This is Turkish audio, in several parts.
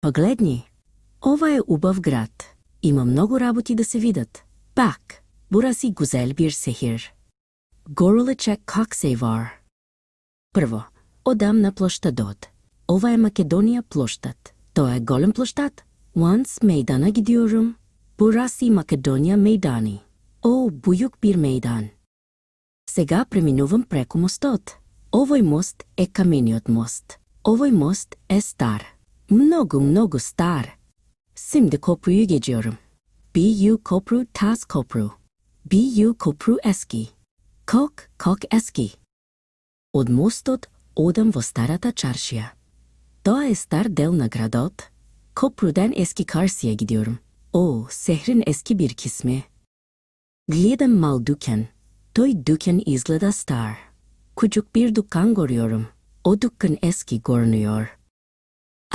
Погледни! Ова е убав град. Има много работи да се видят. Пак, бурasi güzel bir şehir. Görülecek çok şey var. Първо, отдам на площадот. Ова е Македония площад. То е голям площад. Once meydana gidiyorum. Burası Македония мейдани. О, büyük bir meydan. Сега преминувам преко мостот. Овой мост е камениот мост. Овой мост е стар. Много стар. Şimdi köprüyü geçiyorum. Bu köprü tas köprü. Bu köprü eski. Kok eski. Od mostот одам во старата чаршија. Тоа е стар дел на градот. Köprüden eski karşıya gidiyorum. O, şehrin eski bir kısmı. Gledam mal dükkan. Той dükkan izgleda star. Küçük bir dükkan görüyorum. O dükkan eski görünüyor.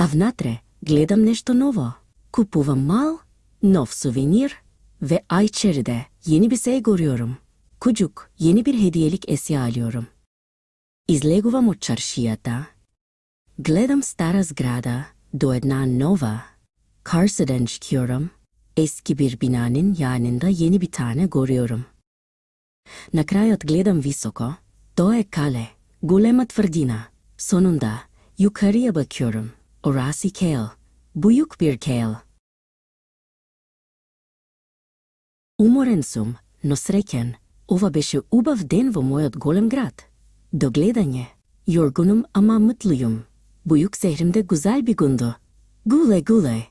А внатре гледам нещо ново. Купувам мал, нов сувенир ve ay içeride yeni bir şey görüyorum. Küçük, yeni bir hediyelik eşya alıyorum. Излегувам от чаршията. Гледам стара сграда до една нова. Karşıdan çıkıyorum. Eski bir binanın yanında yeni bir tane görüyorum. Накрая гледам високо. То е кале, голема твърдина. Sonunda yukarıya bakıyorum. Orası kel, büyük bir kel. Уморен сум, но среќен. Ова беше убав ден во мојот голем град. До гледање. Yorgunum ama mutluyum. Büyük şehrimde güzel bir gündü. Güle güle.